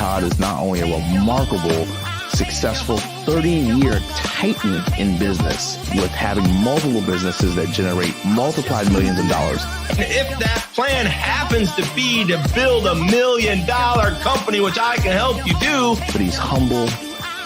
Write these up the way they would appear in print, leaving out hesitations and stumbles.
Todd is not only a remarkable, successful 30-year titan in business with having multiple businesses that generate multiplied millions of dollars. And if that plan happens to be to build $1 million company, which I can help you do. But he's humble.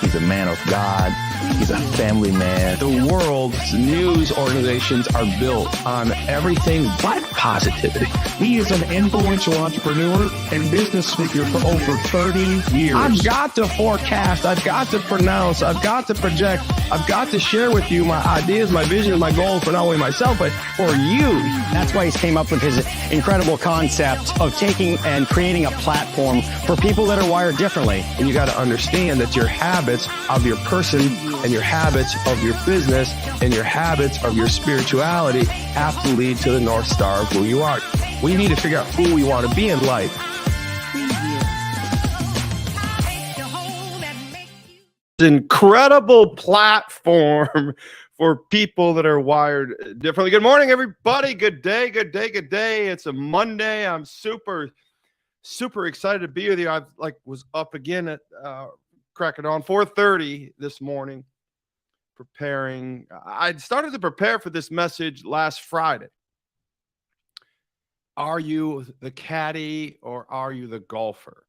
He's a man of God. He's a family man. The world's news organizations are built on everything but positivity. He is an influential entrepreneur and business speaker for over 30 years. I've got to forecast. I've got to pronounce. I've got to project. I've got to share with you my ideas, my vision, my goals for not only myself, but for you. That's why he's came up with his incredible concept of taking and creating a platform for people that are wired differently. And you got to understand that your habits of your person and your habits of your business and your habits of your spirituality have to lead to the North Star of who you are. We need to figure out who we want to be in life. Incredible platform for people that are wired differently. Good morning, everybody. Good day, good day, good day. It's a Monday. I'm super excited to be with you. I was up again at cracking on 4:30 this morning, preparing. I started to prepare for this message last Friday. Are you the caddy or are you the golfer?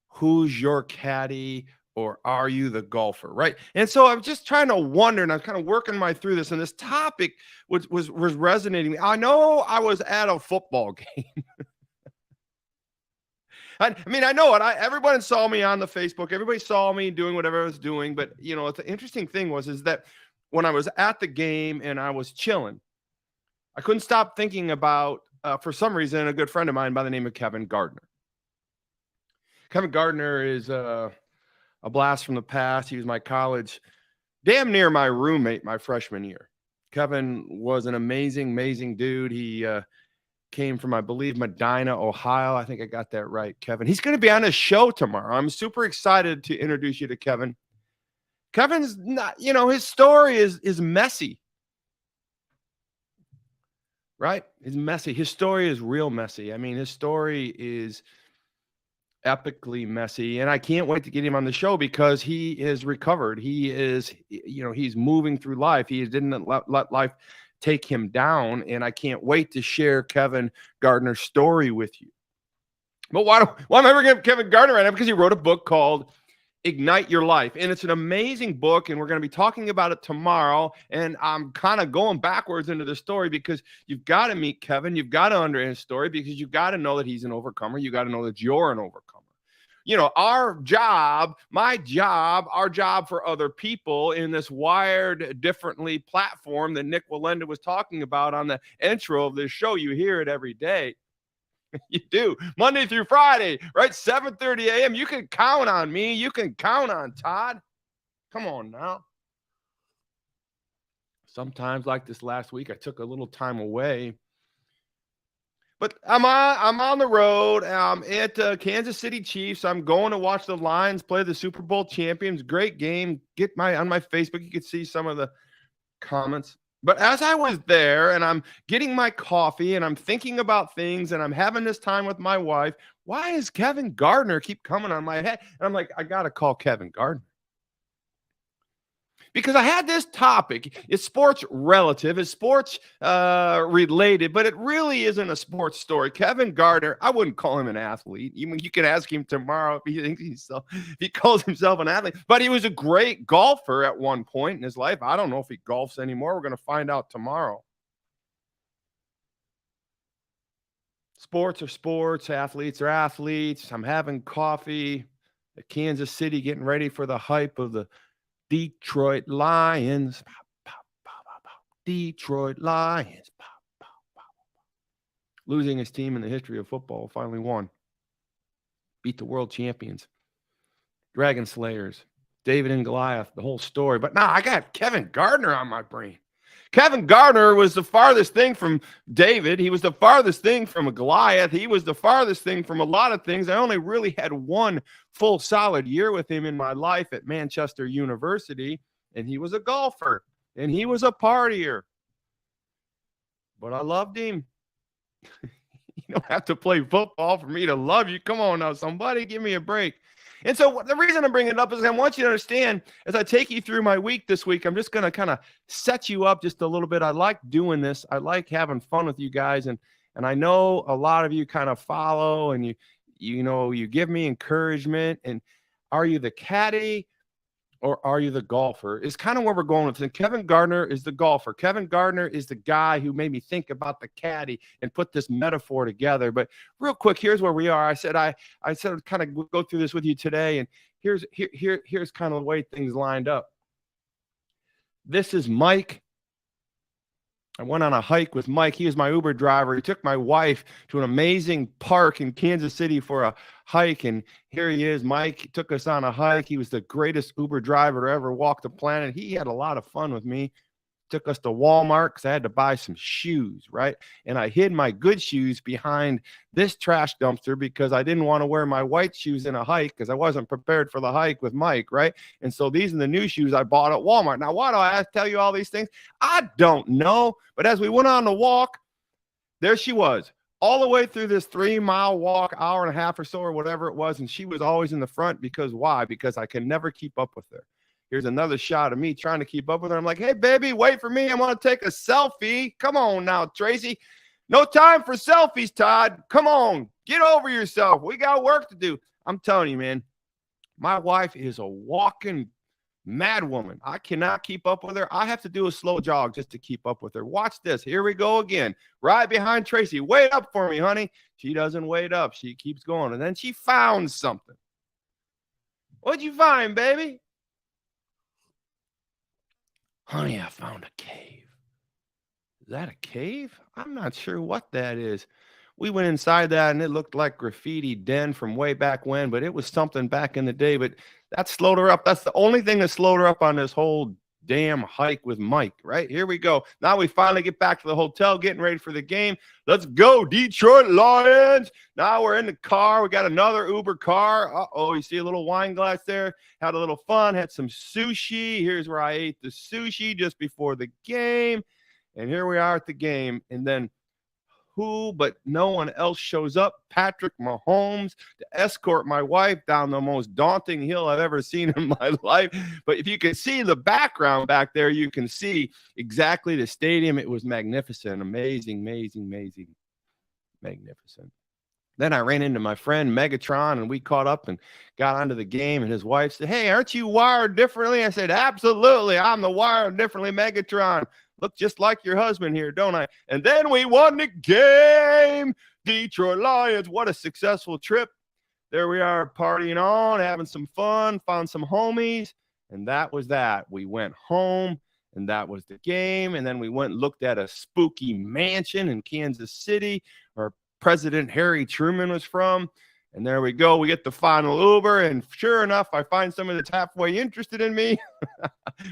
Who's your caddy or are you the golfer, right? And so I'm just trying to wonder, and I'm kind of working my through this, and this topic was resonating. I know I was at a football game. I know it. Everyone saw me on the Facebook. Everybody saw me doing whatever I was doing. But, the interesting thing is that when I was at the game and I was chilling, I couldn't stop thinking about, for some reason, a good friend of mine by the name of Kevin Gardner. Kevin Gardner is a blast from the past. He was my college, damn near my roommate my freshman year. Kevin was an amazing dude. He came from, I believe, Medina, Ohio. I think I got that right, Kevin. He's going to be on a show tomorrow. I'm super excited to introduce you to Kevin. Kevin's not, his story is messy. Right? It's messy. His story is real messy. His story is epically messy, and I can't wait to get him on the show because he is recovered. He is, he's moving through life. He didn't let life take him down, and I can't wait to share Kevin Gardner's story with you. But why am I bringing up Kevin Gardner right now? Because he wrote a book called Ignite Your Life, and it's an amazing book, and we're going to be talking about it tomorrow. And I'm kind of going backwards into the story because you've got to meet Kevin. You've got to understand his story because you've got to know that he's an overcomer. You got to know that you're an overcomer. Our job for other people in this Wired Differently platform that Nick Walenda was talking about on the intro of this show. You hear it every day. You do. Monday through Friday, right? 7:30 a.m. You can count on me. You can count on Todd. Come on now. Sometimes, like this last week, I took a little time away. But I'm on the road. I'm at Kansas City Chiefs. I'm going to watch the Lions play the Super Bowl champions. Great game. On my Facebook, you can see some of the comments. But as I was there and I'm getting my coffee and I'm thinking about things and I'm having this time with my wife, why is Kevin Gardner keep coming on my head? And I'm like, I got to call Kevin Gardner. Because I had this topic. It's sports relative. It's sports related, but it really isn't a sports story. Kevin Gardner, I wouldn't call him an athlete. You can ask him tomorrow if he calls himself an athlete. But he was a great golfer at one point in his life. I don't know if he golfs anymore. We're going to find out tomorrow. Sports are sports. Athletes are athletes. I'm having coffee at Kansas City, getting ready for the hype of the Detroit Lions. Detroit Lions. Losing his team in the history of football, finally won. Beat the world champions. Dragon Slayers. David and Goliath, the whole story. But now I got Kevin Gardner on my brain. Kevin Gardner was the farthest thing from David. He was the farthest thing from a Goliath. He was the farthest thing from a lot of things. I only really had one full solid year with him in my life at Manchester University, and he was a golfer, and he was a partier. But I loved him. You don't have to play football for me to love you. Come on now, somebody give me a break. And so the reason I'm bringing it up is I want you to understand, as I take you through my week this week, I'm just going to kind of set you up just a little bit. I like doing this. I like having fun with you guys. And I know a lot of you kind of follow and you give me encouragement. And are you the caddy or are you the golfer? It's kind of where we're going with it. And Kevin Gardner is the golfer. Kevin Gardner is the guy who made me think about the caddy and put this metaphor together. But real quick, here's where we are. I said I'd kind of go through this with you today, and here's kind of the way things lined up. This is Mike. I went on a hike with Mike. He was my Uber driver. He took my wife to an amazing park in Kansas City for a hike. And here he is. Mike took us on a hike. He was the greatest Uber driver to ever walk the planet. He had a lot of fun with me. Took us to Walmart because I had to buy some shoes, right? And I hid my good shoes behind this trash dumpster because I didn't want to wear my white shoes in a hike because I wasn't prepared for the hike with Mike, right? And so these are the new shoes I bought at Walmart. Now, why do I tell you all these things? I don't know. But as we went on the walk, there she was, all the way through this 3-mile walk, hour and a half or so or whatever it was. And she was always in the front because why? Because I can never keep up with her. Here's another shot of me trying to keep up with her. I'm like, hey, baby, wait for me. I want to take a selfie. Come on now, Tracy. No time for selfies, Todd. Come on. Get over yourself. We got work to do. I'm telling you, man, my wife is a walking mad woman. I cannot keep up with her. I have to do a slow jog just to keep up with her. Watch this. Here we go again. Right behind Tracy. Wait up for me, honey. She doesn't wait up. She keeps going. And then she found something. What'd you find, baby? Honey, I found a cave. Is that a cave? I'm not sure what that is. We went inside that and it looked like graffiti den from way back when, but it was something back in the day. But that slowed her up. That's the only thing that slowed her up on this whole damn hike with Mike, right? Here we go. Now we finally get back to the hotel, getting ready for the game. Let's go, Detroit Lions. Now we're in the car. We got another Uber car. Uh-oh, you see a little wine glass there. Had a little fun, had some sushi. Here's where I ate the sushi just before the game. And here we are at the game. And then who but no one else shows up? Patrick Mahomes to escort my wife down the most daunting hill I've ever seen in my life. But if you can see the background back there, you can see exactly the stadium. It was magnificent, amazing, magnificent. Then I ran into my friend Megatron, and we caught up and got onto the game. And his wife said, hey, aren't you wired differently? I said, absolutely. I'm the wired differently Megatron. Look just like your husband here, don't I? And then we won the game. Detroit Lions. What a successful trip. There we are partying on, having some fun, found some homies. And that was that. We went home, and that was the game. And then we went and looked at a spooky mansion in Kansas City where President Harry Truman was from. And there we go. We get the final Uber. And sure enough, I find somebody that's halfway interested in me.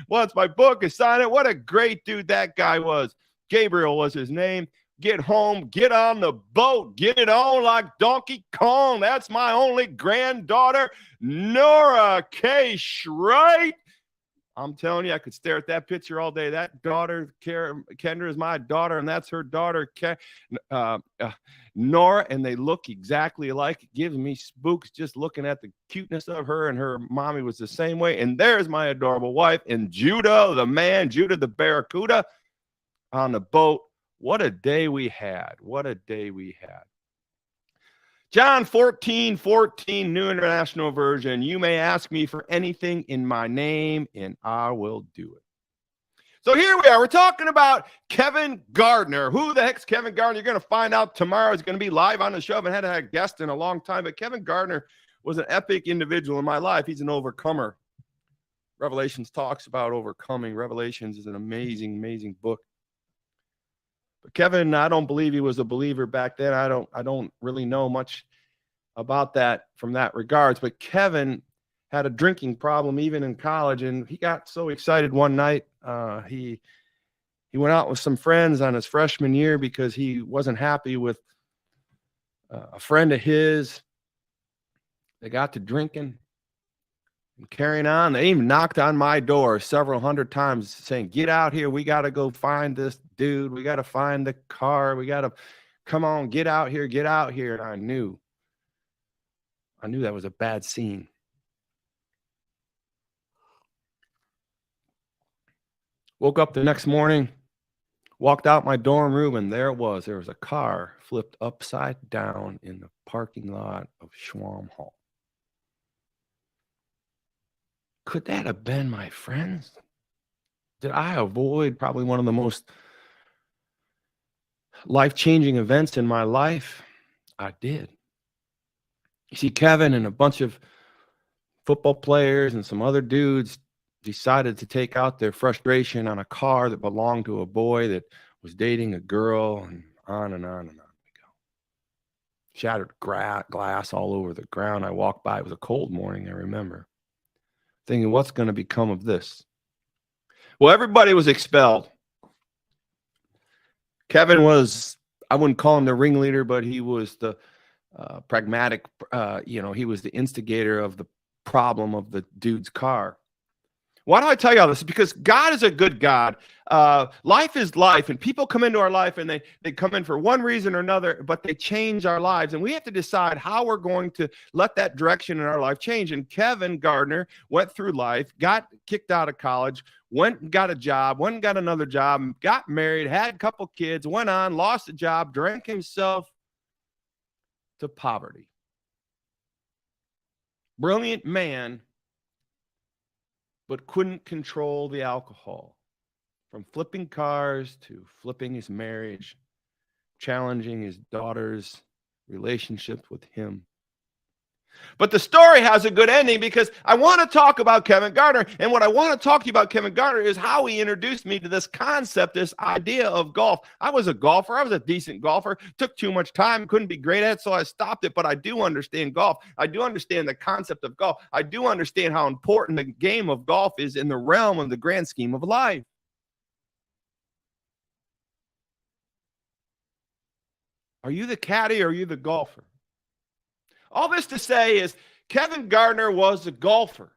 Wants my book and sign it. What a great dude that guy was. Gabriel was his name. Get home, get on the boat, get it on like Donkey Kong. That's my only granddaughter, Nora K. Shrite. I'm telling you, I could stare at that picture all day. That daughter, Kendra, is my daughter, and that's her daughter, Nora, and they look exactly alike. It gives me spooks just looking at the cuteness of her, and her mommy was the same way. And there's my adorable wife, and Judah, the man, Judah the Barracuda, on the boat. What a day we had. What a day we had. John 14:14, New International Version. You may ask me for anything in my name, and I will do it. So here we are. We're talking about Kevin Gardner. Who the heck's Kevin Gardner? You're going to find out tomorrow. He's going to be live on the show. I haven't had a guest in a long time, but Kevin Gardner was an epic individual in my life. He's an overcomer. Revelations talks about overcoming. Revelations is an amazing, amazing book. But Kevin, I don't believe he was a believer back then. I don't really know much about that from that regards. But Kevin had a drinking problem even in college, and he got so excited one night. He went out with some friends on his freshman year because he wasn't happy with a friend of his. They got to drinking and carrying on. They even knocked on my door several hundred times saying, get out here. We got to go find this dude. We got to find the car. We got to come on, get out here, get out here. And I knew that was a bad scene. Woke up the next morning, walked out my dorm room, and there it was. There was a car flipped upside down in the parking lot of Schwam Hall. Could that have been my friends? Did I avoid probably one of the most life-changing events in my life? I did. You see, Kevin and a bunch of football players and some other dudes decided to take out their frustration on a car that belonged to a boy that was dating a girl, and on and on and on we go. Shattered glass all over the ground. I walked by. It was a cold morning, I remember, thinking, what's going to become of this? Well, everybody was expelled. Kevin was, I wouldn't call him the ringleader, but he was the pragmatic, he was the instigator of the problem of the dude's car. Why do I tell you all this? Because God is a good God. Life is life, and people come into our life, and they come in for one reason or another, but they change our lives, and we have to decide how we're going to let that direction in our life change. And Kevin Gardner went through life, got kicked out of college, went and got a job, went and got another job, got married, had a couple kids, went on, lost a job, drank himself to poverty. Brilliant man, but couldn't control the alcohol. From flipping cars to flipping his marriage, challenging his daughter's relationship with him. But the story has a good ending, because I want to talk about Kevin Gardner. And what I want to talk to you about Kevin Gardner is how he introduced me to this concept, this idea of golf. I was a golfer. I was a decent golfer. Took too much time. Couldn't be great at it, so I stopped it. But I do understand golf. I do understand the concept of golf. I do understand how important the game of golf is in the realm of the grand scheme of life. Are you the caddy or are you the golfer? All this to say is Kevin Gardner was a golfer.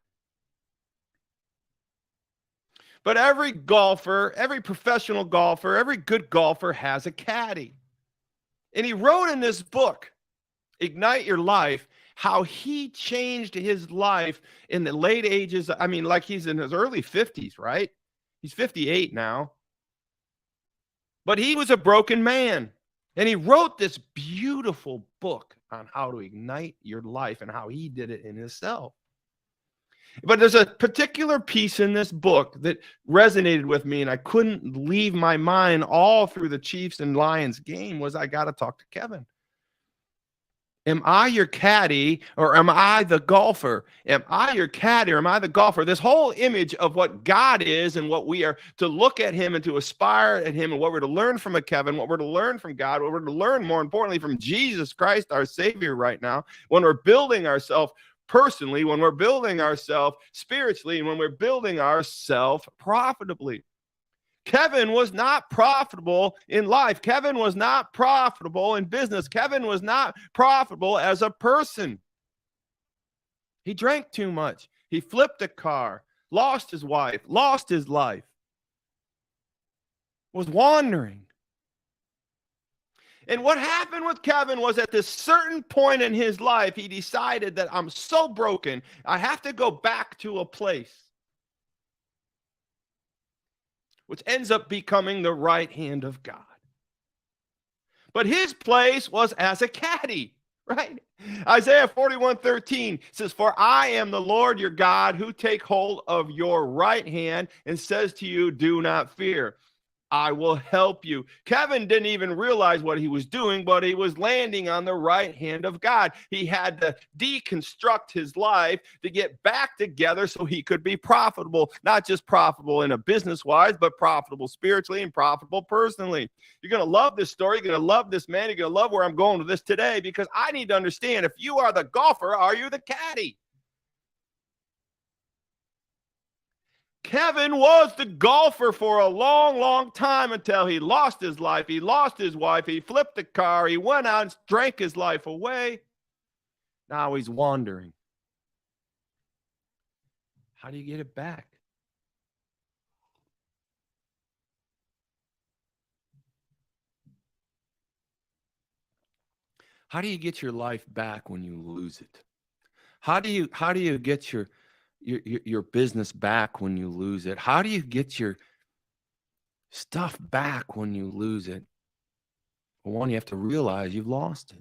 But every golfer, every professional golfer, every good golfer has a caddy. And he wrote in this book, Ignite Your Life, how he changed his life in the late ages. I mean, like he's in his early 50s, right? He's 58 now. But he was a broken man. And he wrote this beautiful book on how to ignite your life and how he did it in himself. But there's a particular piece in this book that resonated with me, and I couldn't leave my mind all through the Chiefs and Lions game, was I got to talk to Kevin. Am I your caddy or am I the golfer? Am I your caddy or am I the golfer? This whole image of what God is and what we are to look at him and to aspire at him, and what we're to learn from a Kevin, what we're to learn from God, what we're to learn more importantly from Jesus Christ, our Savior, right now, when we're building ourselves personally, when we're building ourselves spiritually, and when we're building ourselves profitably. Kevin was not profitable in life. Kevin was not profitable in business. Kevin was not profitable as a person. He drank too much. He flipped a car, lost his wife, lost his life, was wandering. And what happened with Kevin was, at this certain point in his life, he decided that I'm so broken, I have to go back to a place, which ends up becoming the right hand of God. But his place was as a caddy, right? Isaiah 41:13 says, "For I am the Lord your God, who take hold of your right hand and says to you, do not fear. I will help you." Kevin didn't even realize what he was doing, but he was landing on the right hand of God. He had to deconstruct his life to get back together so he could be profitable, not just profitable in a business-wise, but profitable spiritually and profitable personally. You're going to love this story. You're going to love this man. You're going to love where I'm going with this today, because I need to understand, if you are the golfer, are you the caddy? Kevin was the golfer for a long, long time, until he lost his life. He lost his wife. He flipped the car. He went out and drank his life away. Now he's wandering. How do you get it back? How do you get your life back when you lose it? How do you get your business back when you lose it? How do you get your stuff back when you lose it. For one, you have to realize you've lost it.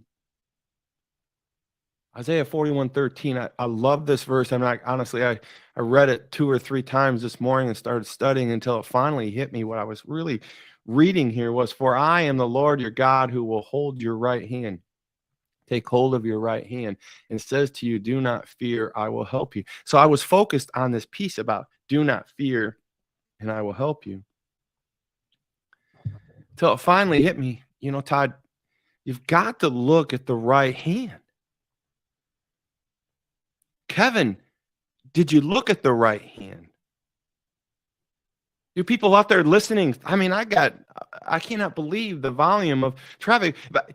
Isaiah 41:13. I love this verse. I'm not, honestly, I read it 2 or 3 times this morning and started studying until it finally hit me. What I was really reading here was, for I am the Lord your God who will hold your right hand. Take hold of your right hand and says to you, do not fear, I will help you. So I was focused on this piece about do not fear and I will help you. Till it finally hit me, Todd, you've got to look at the right hand. Kevin, did you look at the right hand? You people out there listening, I mean, I cannot believe the volume of traffic. But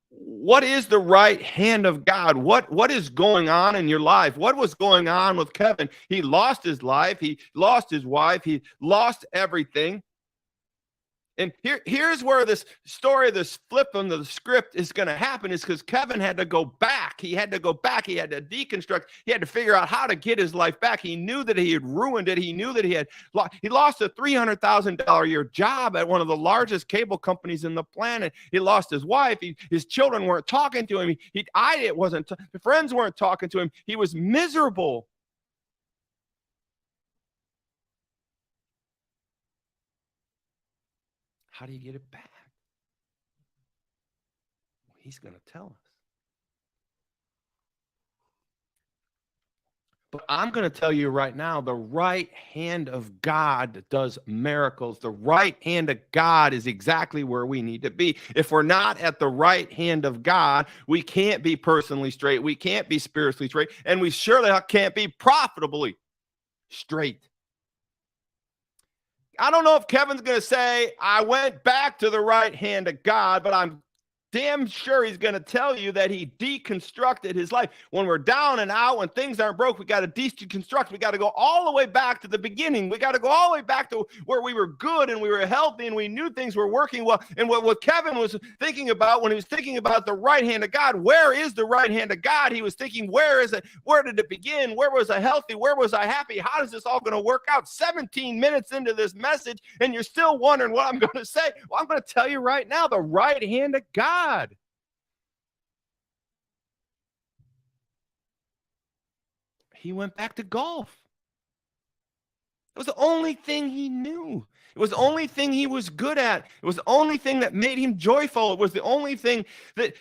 what is the right hand of God? What is going on in your life? What was going on with Kevin? He lost his life. He lost his wife. He lost everything. And here's where this story, this flip on the script is going to happen, is because Kevin had to go back. He had to go back. He had to deconstruct. He had to figure out how to get his life back. He knew that he had ruined it. He knew that he lost a $300,000 a year job at one of the largest cable companies in the planet. He lost his wife. His children weren't talking to him. The friends weren't talking to him. He was miserable. How do you get it back? Well, he's going to tell us. But I'm going to tell you right now, the right hand of God does miracles. The right hand of God is exactly where we need to be. If we're not at the right hand of God, we can't be personally straight. We can't be spiritually straight. And we surely can't be profitably straight. I don't know if Kevin's going to say, I went back to the right hand of God, but I'm damn sure he's going to tell you that he deconstructed his life. When we're down and out, when things aren't broke, we got to deconstruct. We got to go all the way back to the beginning. We got to go all the way back to where we were good and we were healthy and we knew things were working well. And what Kevin was thinking about when he was thinking about the right hand of God, where is the right hand of God? He was thinking, where is it? Where did it begin? Where was I healthy? Where was I happy? How is this all going to work out? 17 minutes into this message and you're still wondering what I'm going to say. Well, I'm going to tell you right now, the right hand of God. He went back to golf. It was the only thing he knew. It was the only thing he was good at. It was the only thing that made him joyful. It was the only thing that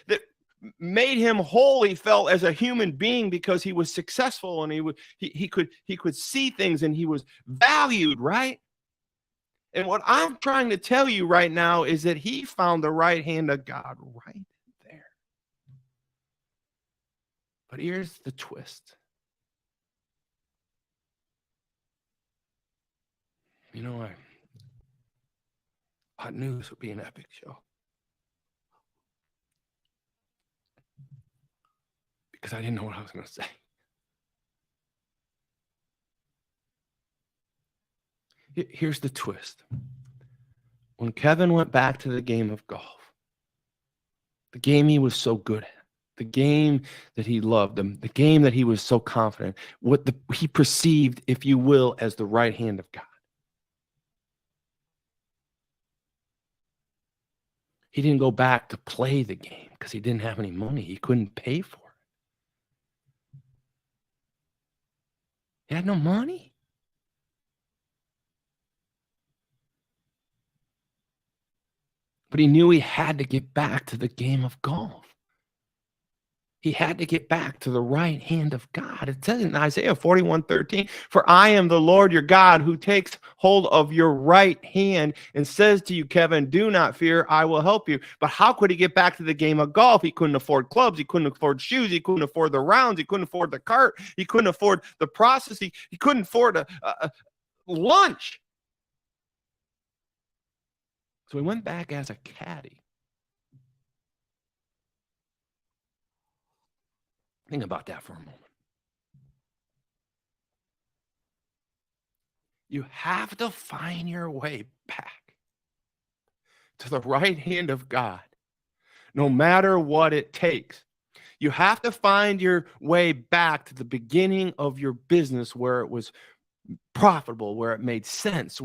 made him whole. He felt as a human being because he was successful and he could see things and he was valued, right? And what I'm trying to tell you right now is that he found the right hand of God right there. But here's the twist. I knew this would be an epic show. Because I didn't know what I was going to say. Here's the twist. When Kevin went back to the game of golf, the game he was so good at, the game that he loved, the game that he was so confident, he perceived, if you will, as the right hand of God. He didn't go back to play the game because he didn't have any money. He couldn't pay for it. He had no money. But he knew he had to get back to the game of golf. He had to get back to the right hand of God. It says in Isaiah 41:13, for I am the Lord your God who takes hold of your right hand and says to you, Kevin, do not fear, I will help you. But how could he get back to the game of golf? He couldn't afford clubs. He couldn't afford shoes. He couldn't afford the rounds. He couldn't afford the cart. He couldn't afford the process. He couldn't afford a lunch. So he went back as a caddy. Think about that for a moment. You have to find your way back to the right hand of God, no matter what it takes. You have to find your way back to the beginning of your business where it was profitable, where it made sense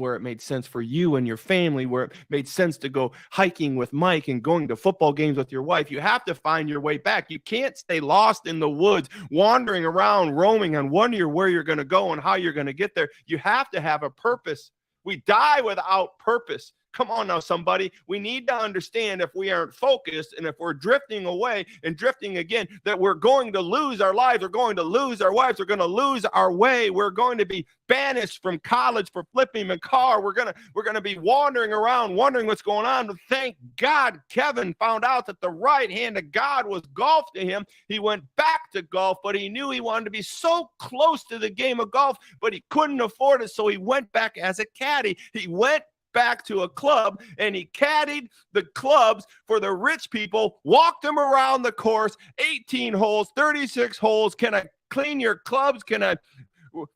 for you and your family, where it made sense to go hiking with Mike and going to football games with your wife. You have to find your way back. You can't stay lost in the woods, wandering around, roaming, and wondering where you're going to go and how you're going to get there. You have to have a purpose. We die without purpose. Come on now, somebody. We need to understand, if we aren't focused and if we're drifting away and drifting again, that we're going to lose our lives. We're going to lose our wives. We're going to lose our way. We're going to be banished from college for flipping a car. We're going to be wandering around, wondering what's going on. But thank God Kevin found out that the right hand of God was golf to him. He went back to golf, but he knew he wanted to be so close to the game of golf, but he couldn't afford it. So he went back as a caddy. He went back to a club and he caddied the clubs for the rich people, walked them around the course, 18 holes, 36 holes. Can I clean your clubs? Can I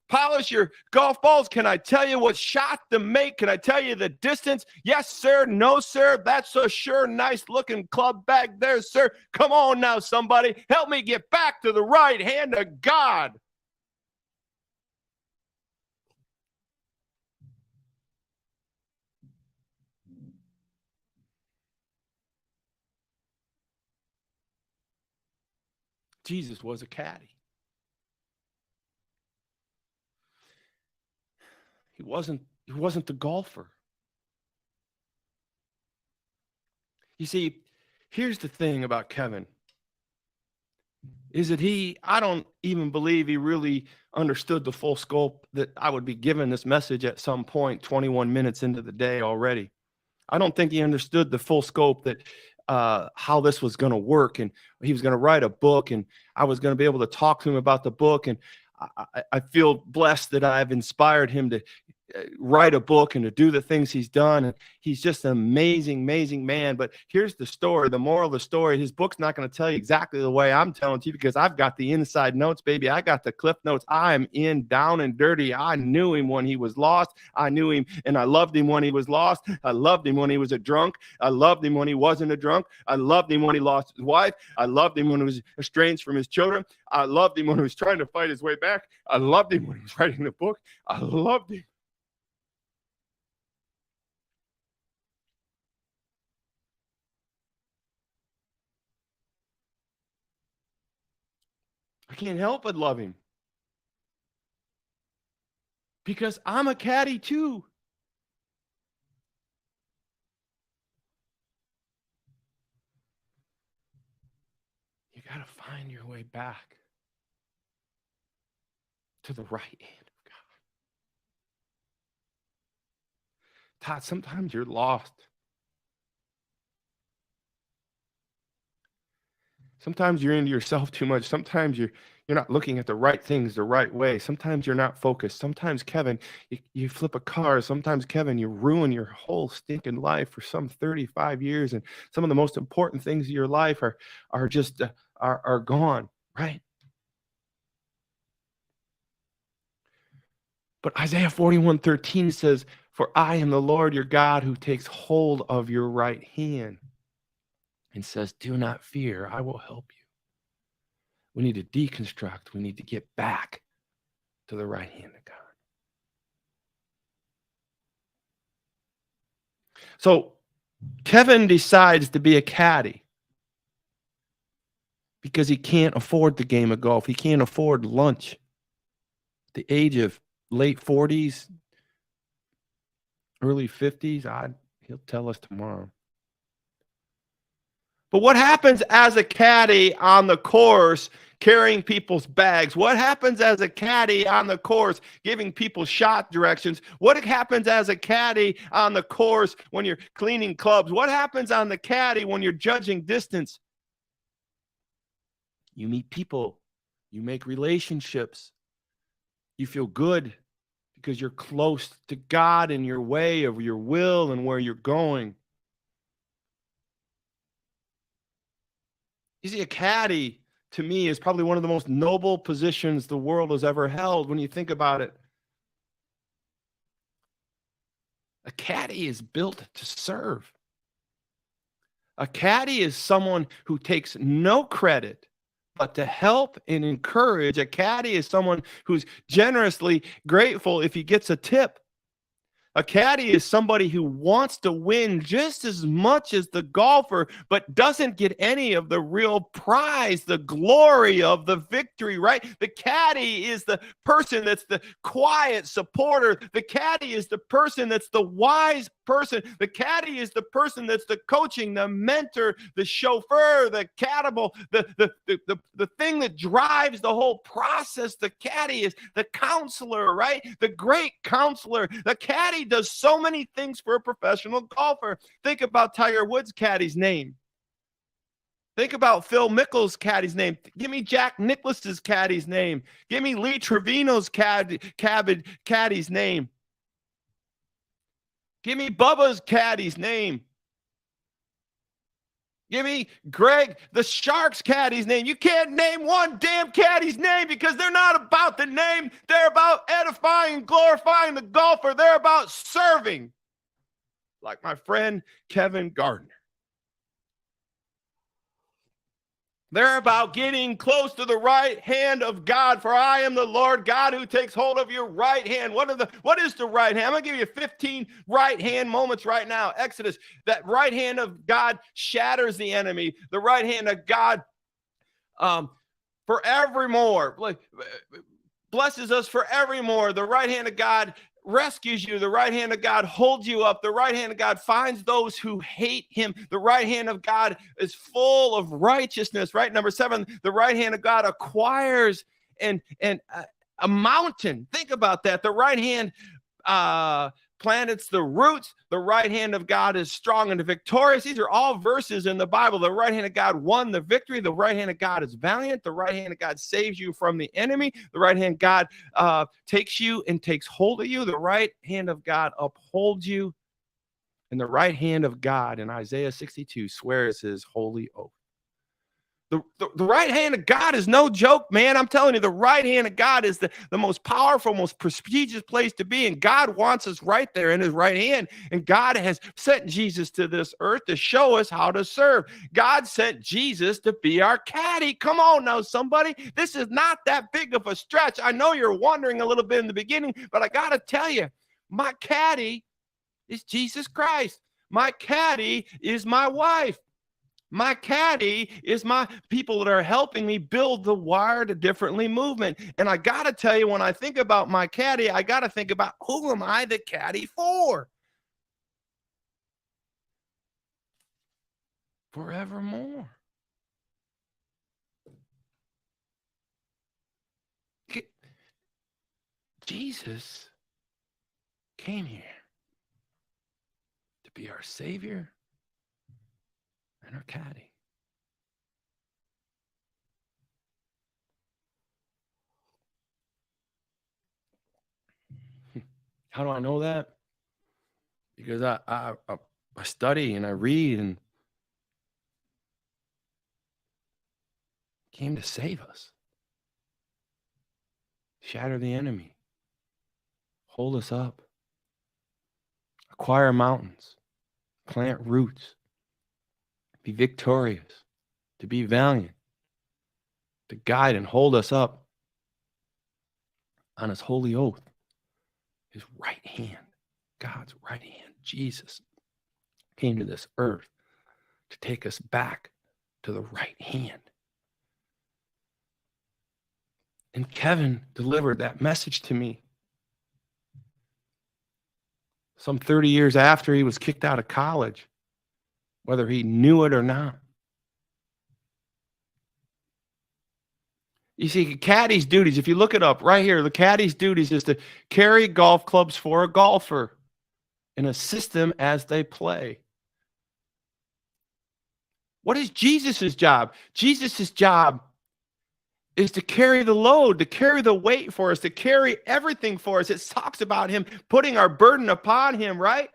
polish your golf balls? Can I tell you what shot to make? Can I tell you the distance? Yes, sir. No, sir. That's a sure nice looking club back there, sir. Come on now, somebody. Help me get back to the right hand of God. Jesus was a caddy. He wasn't the golfer. You see, here's the thing about Kevin, is that I don't even believe he really understood the full scope that I would be given this message at some point, 21 minutes into the day already. I don't think he understood the full scope that how this was going to work, and he was going to write a book, and I was going to be able to talk to him about the book. And I feel blessed that I've inspired him to write a book and to do the things he's done. And he's just an amazing, amazing man. But here's the story, the moral of the story. His book's not going to tell you exactly the way I'm telling you, because I've got the inside notes, baby. I got the cliff notes. I'm in down and dirty. I knew him when he was lost. I knew him, and I loved him when he was lost. I loved him when he was a drunk. I loved him when he wasn't a drunk. I loved him when he lost his wife. I loved him when he was estranged from his children. I loved him when he was trying to fight his way back. I loved him when he was writing the book. I loved him. I can't help but love him, because I'm a caddy too. You got to find your way back to the right hand of God. Todd, sometimes you're lost. Sometimes you're into yourself too much. Sometimes you're not looking at the right things the right way. Sometimes you're not focused. Sometimes, Kevin, you flip a car. Sometimes, Kevin, you ruin your whole stinking life for some 35 years, and some of the most important things of your life are just are gone, right? But Isaiah 41:13 says, "For I am the Lord your God who takes hold of your right hand," and says, "Do not fear, I will help you." We need to deconstruct. We need to get back to the right hand of God. So Kevin decides to be a caddy because he can't afford the game of golf. He can't afford lunch. At the age of late 40s, early 50s, he'll tell us tomorrow. But what happens as a caddy on the course carrying people's bags? What happens as a caddy on the course giving people shot directions? What happens as a caddy on the course when you're cleaning clubs? What happens on the caddy when you're judging distance? You meet people. You make relationships. You feel good because you're close to God in your way of your will and where you're going. You see, a caddy, to me, is probably one of the most noble positions the world has ever held when you think about it. A caddy is built to serve. A caddy is someone who takes no credit, but to help and encourage. A caddy is someone who's generously grateful if he gets a tip. A caddy is somebody who wants to win just as much as the golfer, but doesn't get any of the real prize, the glory of the victory, right? The caddy is the person that's the quiet supporter. The caddy is the person that's the wise person. The caddy is the person that's the coaching, the mentor, the chauffeur, the catable, the thing that drives the whole process. The caddy is the counselor, right? The great counselor. The caddy does so many things for a professional golfer. Think about Tiger Woods' caddy's name. Think about Phil Mickels' caddy's name. Give me Jack Nicklaus's caddy's name. Give me Lee Trevino's caddy's name. Give me Bubba's caddy's name. Give me Greg, the Sharks caddy's name. You can't name one damn caddy's name because they're not about the name. They're about edifying and glorifying the golfer. They're about serving. Like my friend Kevin Gardner. They're about getting close to the right hand of God, for I am the Lord God who takes hold of your right hand. What is the right hand? I'm going to give you 15 right hand moments right now. Exodus, that right hand of God shatters the enemy. The right hand of God forevermore blesses us forevermore. The right hand of God rescues you. The right hand of God holds you up. The right hand of God finds those who hate him. The right hand of God is full of righteousness, right? Number 7, the right hand of God acquires a mountain. Think about that. The right hand plants the roots. The right hand of God is strong and victorious. These are all verses in the Bible. The right hand of God won the victory. The right hand of God is valiant. The right hand of God saves you from the enemy. The right hand of God takes you and takes hold of you. The right hand of God upholds you. And the right hand of God in Isaiah 62 swears his holy oath. The right hand of God is no joke, man. I'm telling you, the right hand of God is the most powerful, most prestigious place to be. And God wants us right there in his right hand. And God has sent Jesus to this earth to show us how to serve. God sent Jesus to be our caddy. Come on now, somebody. This is not that big of a stretch. I know you're wondering a little bit in the beginning, but I got to tell you, my caddy is Jesus Christ. My caddy is my wife. My caddy is my people that are helping me build the Wired Differently movement. And I got to tell you, when I think about my caddy, I got to think about, who am I the caddy for? Forevermore. Jesus came here to be our Savior and our caddy. How do I know that? Because I study and I read, and came to save us, shatter the enemy, hold us up, acquire mountains, plant roots, be victorious, to be valiant, to guide and hold us up on his holy oath, his right hand, God's right hand. Jesus came to this earth to take us back to the right hand. And Kevin delivered that message to me some 30 years after he was kicked out of college, whether he knew it or not. You see, caddy's duties, if you look it up right here, the caddy's duties is to carry golf clubs for a golfer and assist them as they play. What is Jesus's job? Jesus's job is to carry the load, to carry the weight for us, to carry everything for us. It talks about him putting our burden upon him, right?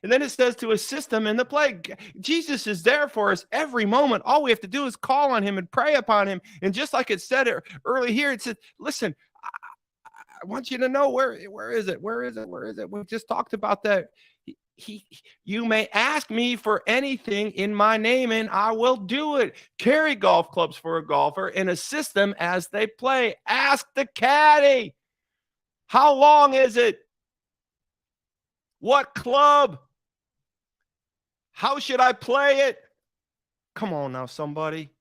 And then it says to assist them in the play. Jesus is there for us every moment. All we have to do is call on him and pray upon him. And just like it said early here, it said, listen, I want you to know where is it? Where is it? We just talked about that. You may ask me for anything in my name and I will do it. Carry golf clubs for a golfer and assist them as they play. Ask the caddy. How long is it? What club? How should I play it? Come on now, somebody.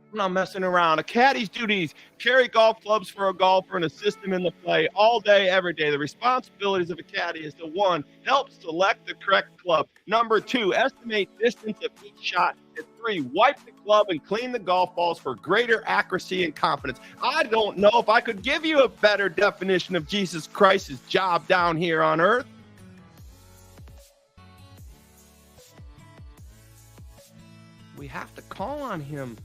I'm not messing around. A caddy's duties: carry golf clubs for a golfer and assist him in the play all day, every day. The responsibilities of a caddy is to 1, help select the correct club. 2, estimate distance of each shot. And 3, wipe the club and clean the golf balls for greater accuracy and confidence. I don't know if I could give you a better definition of Jesus Christ's job down here on earth. We have to call on him.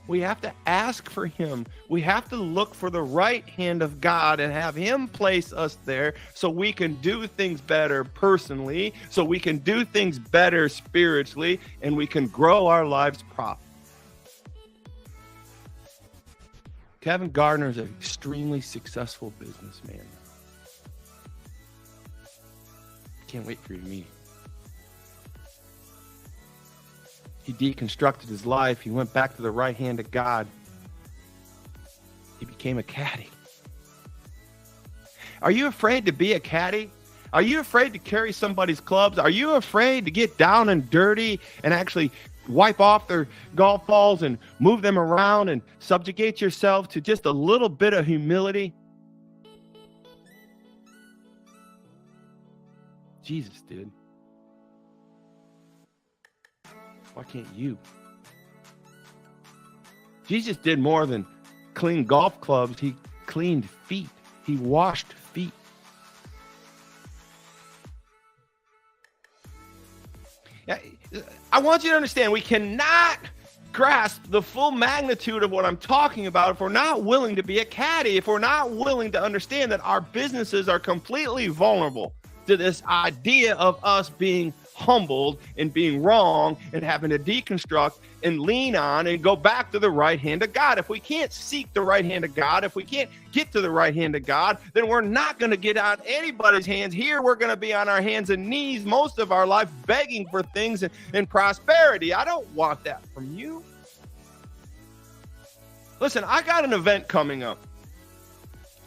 We have to ask for him. We have to look for the right hand of God and have him place us there so we can do things better personally, so we can do things better spiritually, and we can grow our lives profitably. Kevin Gardner is an extremely successful businessman. Can't wait for you to meet him. He deconstructed his life. He went back to the right hand of God. He became a caddy. Are you afraid to be a caddy? Are you afraid to carry somebody's clubs? Are you afraid to get down and dirty and actually wipe off their golf balls and move them around and subjugate yourself to just a little bit of humility? Jesus did. Why can't you? Jesus did more than clean golf clubs. He cleaned feet. He washed feet. I want you to understand, we cannot grasp the full magnitude of what I'm talking about if we're not willing to be a caddy, if we're not willing to understand that our businesses are completely vulnerable to this idea of us being humbled and being wrong and having to deconstruct and lean on and go back to the right hand of God. If we can't seek the right hand of God, if we can't get to the right hand of God, then we're not going to get on anybody's hands. Here we're going to be on our hands and knees most of our life begging for things and prosperity. I don't want that from you. Listen, I got an event coming up.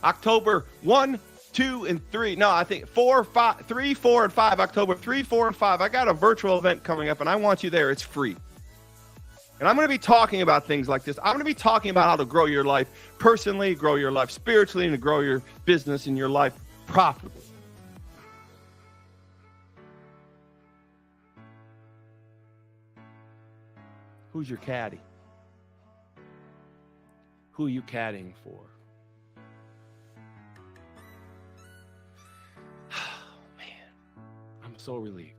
October 1, 2, and 3. No, I think 4, 5, 3, 4, and 5. October 3, 4, and 5. I got a virtual event coming up, and I want you there. It's free. And I'm going to be talking about things like this. I'm going to be talking about how to grow your life personally, grow your life spiritually, and to grow your business and your life profitably. Who's your caddy? Who are you caddying for? So relieved.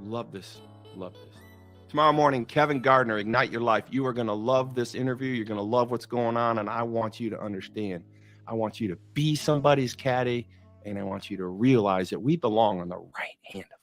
Love this. Love this. Tomorrow morning, Kevin Gardner, Ignite Your Life. You are going to love this interview. You're going to love what's going on. And I want you to understand. I want you to be somebody's caddy. And I want you to realize that we belong on the right hand of